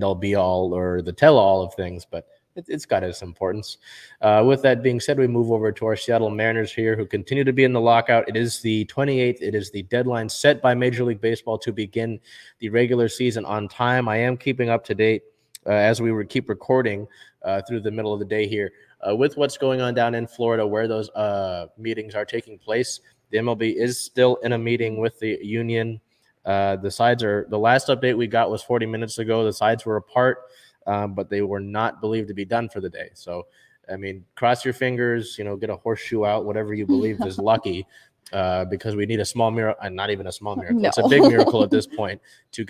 all be all or the tell all of things, but it's got its importance. With that being said, we move over to our Seattle Mariners here, who continue to be in the lockout. It is the 28th. It is the deadline set by Major League Baseball to begin the regular season on time. I am keeping up to date as we would keep recording through the middle of the day here with what's going on down in Florida, where those meetings are taking place. The MLB is still in a meeting with the union. The last update we got was 40 minutes ago. The sides were apart, but they were not believed to be done for the day. So, I mean, cross your fingers, get a horseshoe out, whatever you believe is lucky, because we need a small miracle, not even a small miracle. No. It's a big miracle at this point to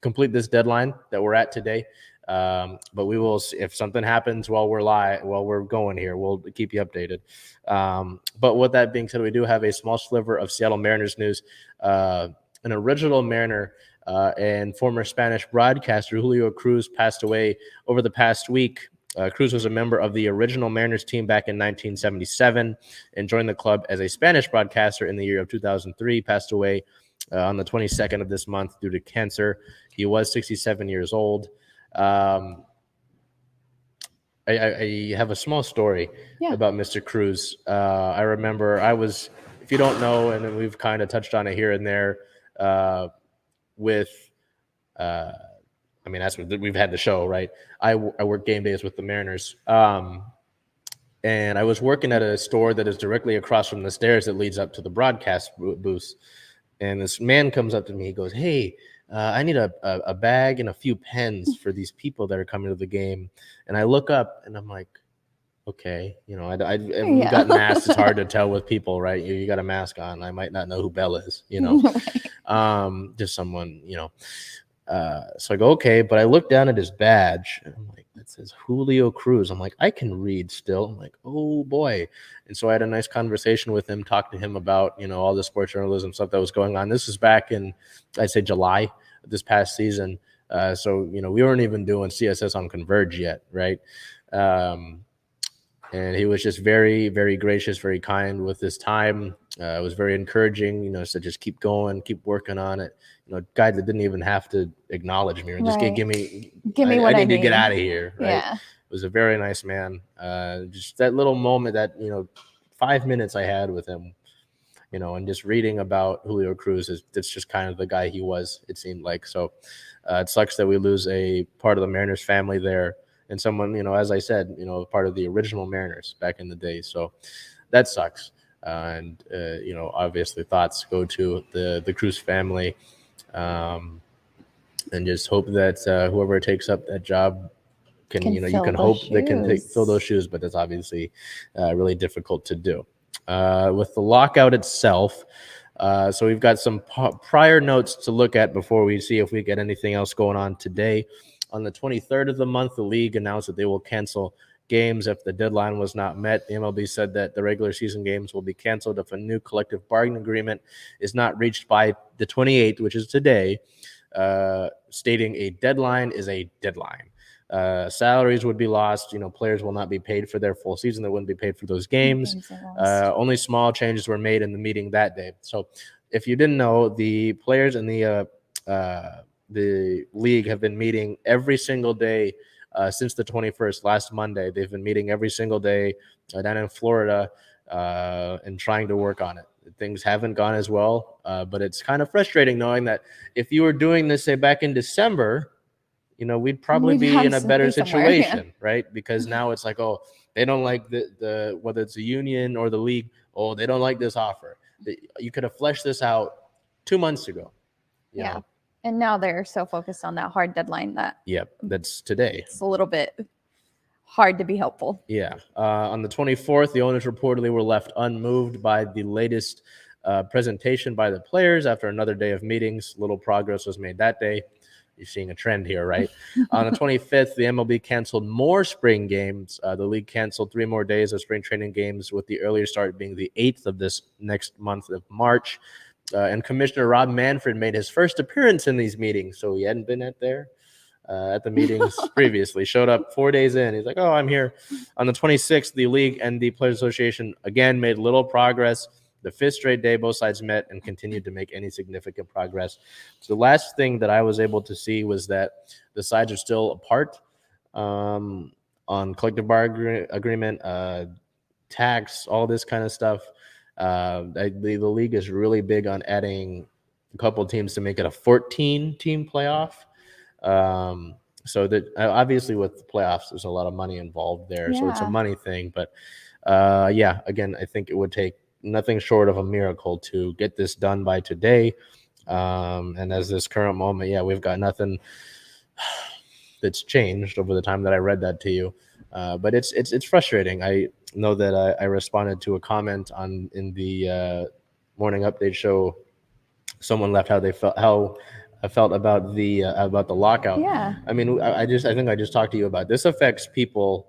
complete this deadline that we're at today. But we will, if something happens while we're going here, we'll keep you updated. But with that being said, we do have a small sliver of Seattle Mariners news. An original Mariner and former Spanish broadcaster Julio Cruz passed away over the past week. Cruz was a member of the original Mariners team back in 1977 and joined the club as a Spanish broadcaster in the year of 2003. Passed away on the 22nd of this month due to cancer. He was 67 years old. I have a small story about Mr. Cruz. I remember if you don't know, and we've kind of touched on it here and there, that's what we've had the show, right? I work game days with the Mariners. And I was working at a store that is directly across from the stairs that leads up to the broadcast booth. And this man comes up to me. He goes, "Hey, I need a bag and a few pens for these people that are coming to the game." And I look up and I'm like, okay, we've got masks. It's hard to tell with people, right? You got a mask on. I might not know who Bel is, just someone, so I go, okay, but I look down at his badge and I'm like, that says Julio Cruz. I'm like, I can read still. I'm like, oh boy. And so I had a nice conversation with him, talked to him about, all the sports journalism stuff that was going on. This was back in, I'd say, July of this past season. So, we weren't even doing CSS on Converge yet, right? And he was just very, very gracious, very kind with his time. It was very encouraging, so just keep going, keep working on it. Guy that didn't even have to acknowledge me or just give me what I need to get out of here, right? Yeah. It was a very nice man. Just that little moment, that 5 minutes I had with him, and just reading about Julio Cruz, it's just kind of the guy he was, it seemed like. So it sucks that we lose a part of the Mariners family there. And someone, as I said, part of the original Mariners back in the day. So that sucks. And obviously thoughts go to the Cruz family. And just hope that whoever takes up that job can you can hope they can fill those shoes. But that's obviously really difficult to do. With the lockout itself, so we've got some prior notes to look at before we see if we get anything else going on today. On the 23rd of the month, the league announced that they will cancel games if the deadline was not met. The MLB said that the regular season games will be canceled if a new collective bargaining agreement is not reached by the 28th, which is today, stating a deadline is a deadline. Salaries would be lost. Players will not be paid for their full season. They wouldn't be paid for those games. Only small changes were made in the meeting that day. So if you didn't know, the players in the league have been meeting every single day since the 21st, last Monday. They've been meeting every single day down in Florida and trying to work on it. Things haven't gone as well, but it's kind of frustrating knowing that if you were doing this, say, back in December, we'd probably be in a better situation, right? Because now it's like, oh, they don't like the whether it's the union or the league, oh, they don't like this offer. You could have fleshed this out 2 months ago. You know? And now they're so focused on that hard deadline that that's today. It's a little bit hard to be helpful. On the 24th, the owners reportedly were left unmoved by the latest presentation by the players after another day of meetings. Little progress was made that day. You're seeing a trend here, right? On the 25th, the MLB canceled more spring games. The league canceled 3 more days of spring training games, with the earlier start being the 8th of this next month of March. And Commissioner Rob Manfred made his first appearance in these meetings. So he hadn't been at the meetings previously. Showed up 4 days in. He's like, oh, I'm here. On the 26th, the league and the Players Association again made little progress. the fifth straight day both sides met and continued to make any significant progress. So the last thing that I was able to see was that the sides are still apart on collective bargaining agreement, tax, all this kind of stuff. The league is really big on adding a couple of teams to make it a 14-team playoff. So that obviously with the playoffs, there's a lot of money involved there. So it's a money thing. But again, I think it would take nothing short of a miracle to get this done by today. And as this current moment, we've got nothing that's changed over the time that I read that to you. But it's frustrating. I know that I responded to a comment in the morning update show. Someone left how I felt about the lockout. Yeah. I mean, I think I just talked to you about this affects people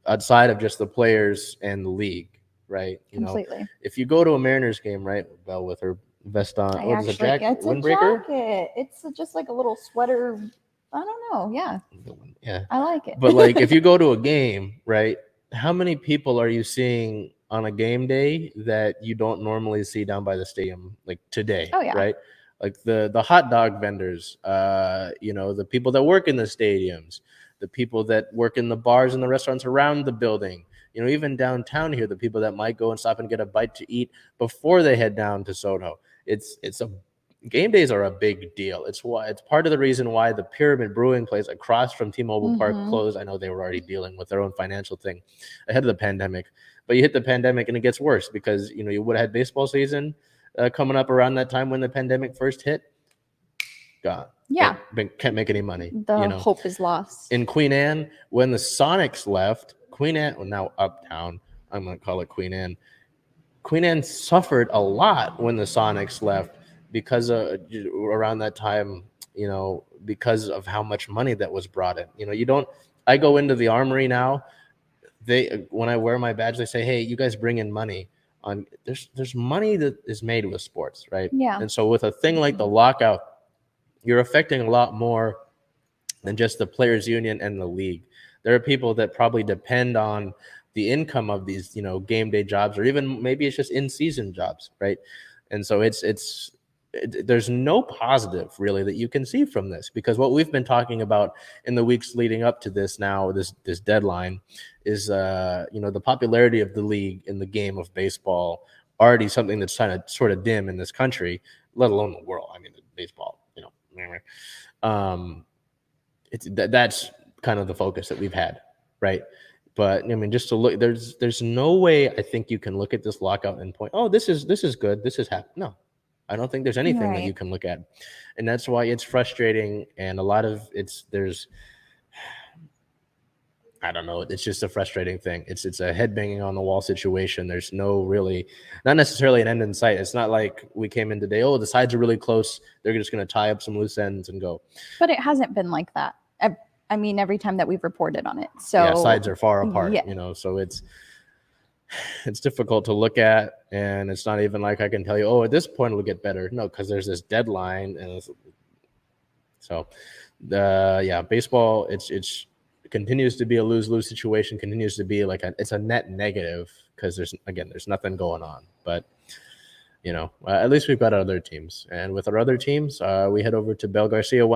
outside of just the players and the league, right? Completely. Know, if you go to a Mariners game, right, Belle with her vest on, it's a jacket. It's just like a little sweater. I don't know. Yeah. I like it. But like if you go to a game, right, how many people are you seeing on a game day that you don't normally see down by the stadium like today? Oh, yeah. Right? Like the hot dog vendors, the people that work in the stadiums, the people that work in the bars and the restaurants around the building, even downtown here, the people that might go and stop and get a bite to eat before they head down to Soto. Game days are a big deal. It's part of the reason why the Pyramid Brewing place across from T-Mobile Park closed. I know they were already dealing with their own financial thing ahead of the pandemic, but you hit the pandemic and it gets worse because you would have had baseball season coming up around that time when the pandemic first hit. Gone. Yeah. Can't make any money. The hope is lost. In Queen Anne, when the Sonics left, Queen Anne, well, now Uptown, I'm going to call it Queen Anne. Queen Anne suffered a lot when the Sonics left because around that time, because of how much money that was brought in. I go into the Armory now. When I wear my badge, they say, "Hey, you guys bring in money." There's money that is made with sports, right? Yeah. And so with a thing like the lockout, you're affecting a lot more than just the players' union and the league. There are people that probably depend on the income of these, game day jobs, or even maybe it's just in-season jobs, right? And so there's no positive really that you can see from this, because what we've been talking about in the weeks leading up to this deadline is the popularity of the league in the game of baseball, already something that's kind of sort of dim in this country, let alone the world. I mean, baseball, that's kind of the focus that we've had, right? But I mean, just to look, there's no way I think you can look at this lockout and point, oh, this is good, this is happening. No, I don't think there's anything that you can look at. And that's why it's frustrating. And a lot of I don't know, it's just a frustrating thing. It's a head banging on the wall situation. There's not necessarily an end in sight. It's not like we came in today, oh, the sides are really close, they're just going to tie up some loose ends and go. But it hasn't been like that. I mean, every time that we've reported on it. So yeah, sides are far apart, so it's difficult to look at, and it's not even like I can tell you, oh, at this point it'll get better. No, because there's this deadline, and baseball, it continues to be a lose-lose situation, continues to be it's a net negative, because there's nothing going on. But at least we've got other teams, and with our other teams, we head over to Bel Garcia